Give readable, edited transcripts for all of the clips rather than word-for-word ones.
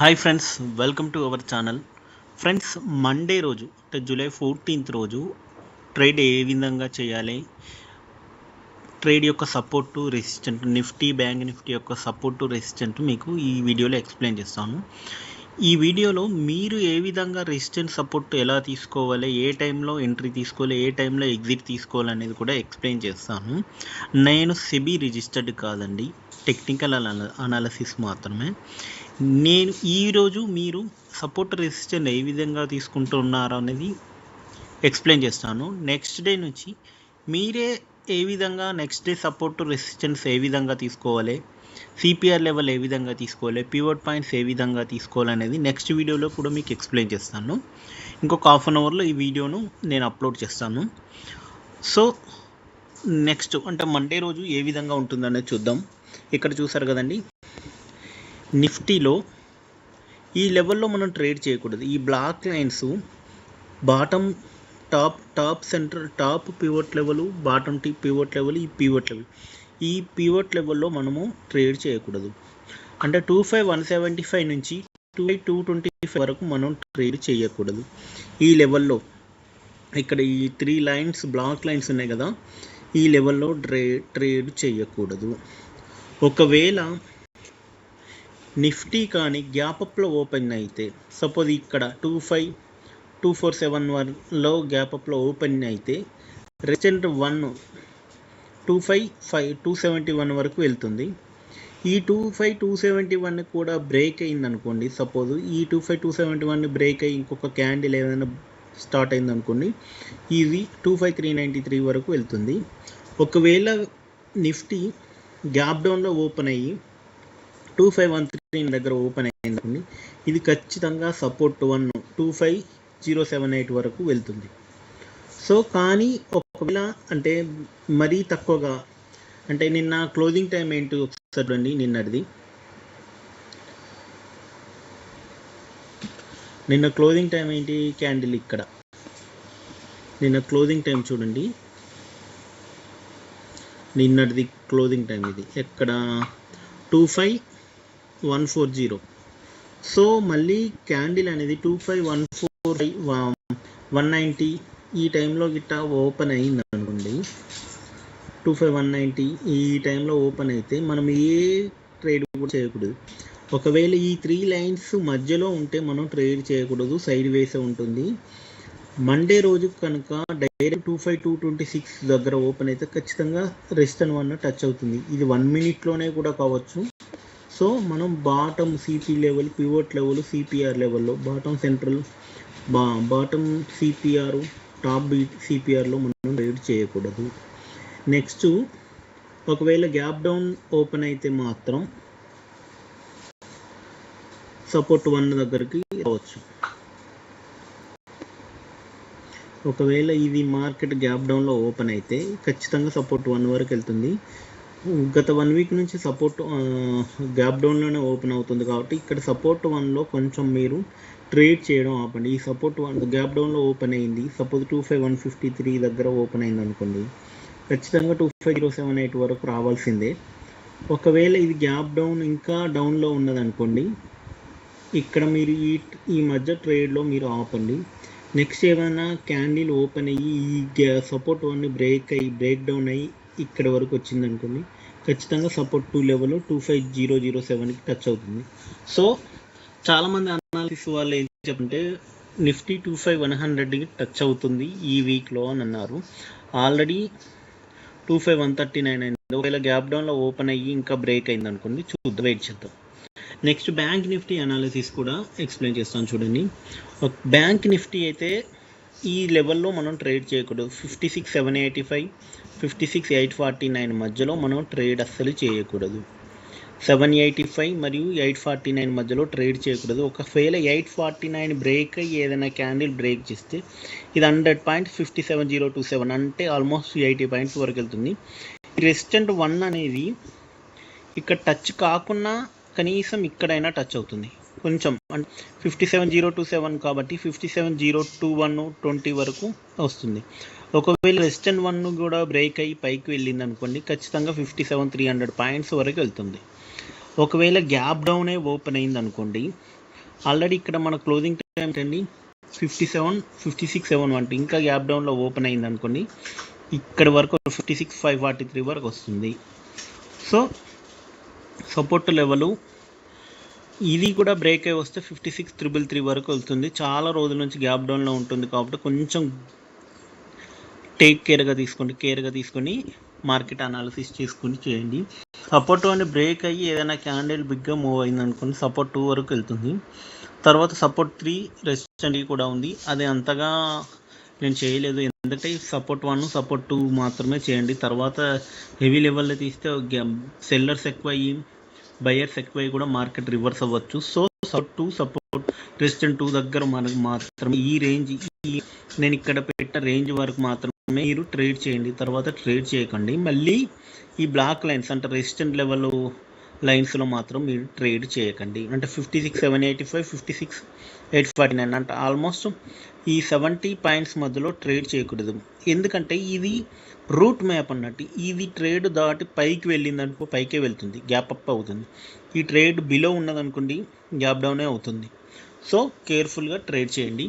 Hi friends, welcome to our channel. Friends, Monday రోజు అంటే July 14th రోజు trade ఏ విధంగా చేయాలి, ట్రేడ్ యొక్క support to resistant, Nifty bank Nifty యొక్క సపోర్ట్ టు రెసిస్టెంట్ మీకు ఈ వీడియోలో ఎక్స్ప్లెయిన్ చేస్తాను. ఈ వీడియోలో మీరు ఏ విధంగా రెసిస్టెంట్ సపోర్ట్ ఎలా తీసుకోవాలి, ఏ టైంలో ఎంట్రీ తీసుకోవాలి, ఏ టైంలో ఎగ్జిట్ తీసుకోవాలి అనేది కూడా ఎక్స్ప్లెయిన్ చేస్తాను. నేను సెబీ రిజిస్టర్డ్ కాదండి, టెక్నికల్ అనాలిసిస్ మాత్రమే. నేను ఈరోజు మీరు సపోర్ట్ రెసిస్టెంట్ ఏ విధంగా తీసుకుంటున్నారో అనేది ఎక్స్ప్లెయిన్ చేస్తాను. నెక్స్ట్ డే నుంచి మీరే ఏ విధంగా నెక్స్ట్ డే సపోర్ట్ రెసిస్టెన్స్ ఏ విధంగా తీసుకోవాలి, సిపిఆర్ లెవెల్ ఏ విధంగా తీసుకోవాలి, పివట్ పాయింట్స్ ఏ విధంగా తీసుకోవాలి అనేది నెక్స్ట్ వీడియోలో కూడా మీకు ఎక్స్ప్లెయిన్ చేస్తాను. ఇంకొక హాఫ్ అన్ అవర్లో ఈ వీడియోను నేను అప్లోడ్ చేస్తాను. సో నెక్స్ట్ అంటే మండే రోజు ఏ విధంగా ఉంటుందనేది చూద్దాం. ఇక్కడ చూసారు కదండి, నిఫ్టీలో ఈ లెవెల్లో మనం ట్రేడ్ చేయకూడదు. ఈ black lines bottom top centre top pivot level, bottom pivot level, ఈ పివట్ లెవెల్లో మనము ట్రేడ్ చేయకూడదు. అంటే 25,175 నుంచి 25,225 వరకు మనం ట్రేడ్ చేయకూడదు. ఈ లెవెల్లో ఇక్కడ ఈ 3 లైన్స్ బ్లాక్ లైన్స్ ఉన్నాయి కదా, ఈ లెవెల్లో ట్రేడ్ చేయకూడదు. ఒకవేళ నిఫ్టీ కానీ గ్యాప్ అప్లో ఓపెన్ అయితే, సపోజ్ ఇక్కడ 25,247 గ్యాప్ అప్లో ఓపెన్ అయితే రెసిస్టెంట్ 25,271 వరకు వెళ్తుంది. ఈ 25,271 కూడా బ్రేక్ అయింది అనుకోండి, సపోజ్ ఈ 25,271 బ్రేక్ అయ్యి ఇంకొక క్యాండిల్ ఏదైనా స్టార్ట్ అయింది అనుకోండి, ఇది 25,393 వరకు వెళ్తుంది. ఒకవేళ నిఫ్టీ గ్యాప్ డౌన్లో ఓపెన్ అయ్యి 25,113 దగ్గర ఓపెన్ అయింది, ఇది ఖచ్చితంగా సపోర్ట్ 25,078 వరకు వెళ్తుంది. సో కానీ ఒకవేళ అంటే మరీ తక్కువగా, అంటే నిన్న క్లోజింగ్ టైం ఏంటి ఒకసారి చూడండి. నిన్న క్లోజింగ్ టైం ఏంటి, క్యాండిల్ ఇక్కడ నిన్న క్లోజింగ్ టైం చూడండి, నిన్నటిది క్లోజింగ్ టైం ఇది ఎక్కడ 25,140. సో మళ్ళీ క్యాండిల్ అనేది 25,190 ఈ టైంలో గిట్ట ఓపెన్ అయింది అనుకోండి, 25,190 ఈ టైంలో ఓపెన్ అయితే మనం ఏ ట్రేడ్ కూడా చేయకూడదు. ఒకవేళ ఈ 3 లైన్స్ మధ్యలో ఉంటే మనం ట్రేడ్ చేయకూడదు, సైడ్ వేసే ఉంటుంది. మండే రోజు కనుక డైరెక్ట్ 25,226 దగ్గర ఓపెన్ అయితే ఖచ్చితంగా రెసిస్టెంట్ 1 టచ్ అవుతుంది. ఇది 1 మినిట్లోనే కూడా కావచ్చు. సో మనం bottom CP level, pivot level, CPR లెవెల్లో bottom central, bottom CPR, top సిపిఆర్లో మనం ట్రేడ్ చేయకూడదు. నెక్స్ట్ ఒకవేళ గ్యాప్ డౌన్ ఓపెన్ అయితే మాత్రం సపోర్ట్ 1 దగ్గరికి రావచ్చు. ఒకవేళ ఇది మార్కెట్ గ్యాప్ డౌన్లో ఓపెన్ అయితే ఖచ్చితంగా సపోర్ట్ 1 వరకు వెళ్తుంది. గత 1 వీక్ నుంచి సపోర్ట్ గ్యాప్ డౌన్లోనే ఓపెన్ అవుతుంది కాబట్టి ఇక్కడ సపోర్ట్ 1లో కొంచెం మీరు ట్రేడ్ చేయడం ఆపండి. ఈ సపోర్ట్ 1 గ్యాప్ డౌన్లో ఓపెన్ అయింది, సపోజ్ 25,153 దగ్గర ఓపెన్ అయింది అనుకోండి, ఖచ్చితంగా 25,078 వరకు రావాల్సిందే. ఒకవేళ ఇది గ్యాప్ డౌన్ ఇంకా డౌన్లో ఉన్నదనుకోండి, ఇక్కడ మీరు ఈ మధ్య ట్రేడ్లో మీరు ఆపండి. నెక్స్ట్ ఏమైనా క్యాండిల్ ఓపెన్ అయ్యి ఈ సపోర్ట్ 1 బ్రేక్ డౌన్ అయ్యి ఇక్కడ వరకు వచ్చింది అనుకోండి, ఖచ్చితంగా సపోర్ట్ 2 లెవెల్ 25,007కి టచ్ అవుతుంది. సో చాలామంది అనాలిసిస్ వాళ్ళు ఏం చెప్పంటే నిఫ్టీ 25,100కి టచ్ అవుతుంది ఈ వీక్లో అని అన్నారు. ఆల్రెడీ 25,139 అయింది. ఒకవేళ గ్యాప్ డౌన్లో ఓపెన్ అయ్యి ఇంకా బ్రేక్ అయింది అనుకోండి, చూద్దాం, వెయిట్ చేద్దాం. నెక్స్ట్ బ్యాంక్ నిఫ్టీ అనాలిసిస్ కూడా ఎక్స్ప్లెయిన్ చేస్తాను చూడండి. బ్యాంక్ నిఫ్టీ అయితే ఈ లెవెల్లో మనం ట్రేడ్ చేయకూడదు. 56,785, 56,849 మధ్యలో మనం ట్రేడ్ అస్సలు చేయకూడదు. 785 మరియు 849 మధ్యలో ట్రేడ్ చేయకూడదు. ఒకవేళ 849 బ్రేక్ అయ్యి ఏదైనా క్యాండిల్ బ్రేక్ చేస్తే ఇది 100 పాయింట్స్ 57,027 అంటే ఆల్మోస్ట్ 80 పాయింట్స్ వరకు వెళ్తుంది. రెసిస్టెంట్ 1 అనేది ఇక్కడ టచ్ కాకుండా కనీసం ఇక్కడైనా టచ్ అవుతుంది కొంచెం, అంటే 57,027 కాబట్టి 57,021 20 వరకు వస్తుంది. ఒకవేళ రెసిస్టెంట్ 1 కూడా బ్రేక్ అయ్యి పైకి వెళ్ళింది అనుకోండి, ఖచ్చితంగా 57,300 పాయింట్స్ వరకు వెళ్తుంది. ఒకవేళ గ్యాప్ డౌనే ఓపెన్ అయింది అనుకోండి, ఆల్రెడీ ఇక్కడ మన క్లోజింగ్ టైం ఏంటండి 56 వంటి ఇంకా గ్యాప్ డౌన్లో ఓపెన్ అయింది అనుకోండి, ఇక్కడ వరకు 56,543 వరకు వస్తుంది. సో సపోర్ట్ లెవెలు ఇది కూడా బ్రేక్ అయి వస్తే 56,333 వరకు వెళ్తుంది. చాలా రోజుల నుంచి గ్యాప్ డౌన్లో ఉంటుంది కాబట్టి కొంచెం కేర్గా తీసుకొని మార్కెట్ అనాలిసిస్ చేసుకుని చేయండి. సపోర్ట్ 2 అని బ్రేక్ అయ్యి ఏదైనా క్యాండిల్ బిగ్గా మూవ్ అయింది అనుకోండి, సపోర్ట్ 2 వరకు వెళ్తుంది. తర్వాత సపోర్ట్ 3 రెసిస్టెంట్ కూడా ఉంది, అది అంతగా నేను చేయలేదు, ఎందుకంటే సపోర్ట్ 1 సపోర్ట్ 2 మాత్రమే చేయండి. తర్వాత హెవీ లెవెల్లో తీస్తే సెల్లర్స్ ఎక్కువ అయ్యి బయర్స్ ఎక్కువ కూడా మార్కెట్ రివర్స్ అవ్వచ్చు. సో సపోర్ట్ 2 సపోర్ట్ రెసిస్టెంట్ 2 దగ్గర మనకు మాత్రమే ఈ రేంజ్, నేను ఇక్కడ పెట్టిన రేంజ్ వరకు మాత్రమే మీరు ట్రేడ్ చేయండి. తర్వాత ట్రేడ్ చేయకండి. మళ్ళీ ఈ బ్లాక్ లైన్స్ అంటే రెసిస్టెంట్ లెవెల్ లైన్స్లో మాత్రం మీరు ట్రేడ్ చేయకండి. అంటే 56,785 56,849 అంటే ఆల్మోస్ట్ ఈ 70 పాయింట్స్ మధ్యలో ట్రేడ్ చేయకూడదు. ఎందుకంటే ఇది రూట్ మ్యాప్ అన్నట్టు, ఇది ట్రేడ్ దాటి పైకి వెళ్ళింది అనుకో పైకే వెళ్తుంది, గ్యాప్ అప్ అవుతుంది. ఈ ట్రేడ్ బిలో ఉన్నదనుకోండి గ్యాప్ డౌనే అవుతుంది. సో కేర్ఫుల్గా ట్రేడ్ చేయండి.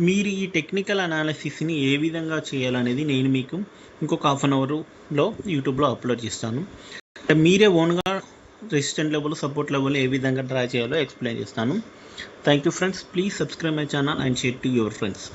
మీరు ఈ టెక్నికల్ అనాలిసిస్ని ఏ విధంగా చేయాలనేది నేను మీకు ఇంకొక హాఫ్ అన్ అవర్లో యూట్యూబ్లో అప్లోడ్ చేస్తాను. మీరే ఓన్గా రెసిస్టెంట్ లెవెల్ సపోర్ట్ లెవెల్ ఏ విధంగా డ్రా చేయాలో ఎక్స్ప్లెయిన్ చేస్తాను. Thank you friends. Please subscribe my channel and share to your friends.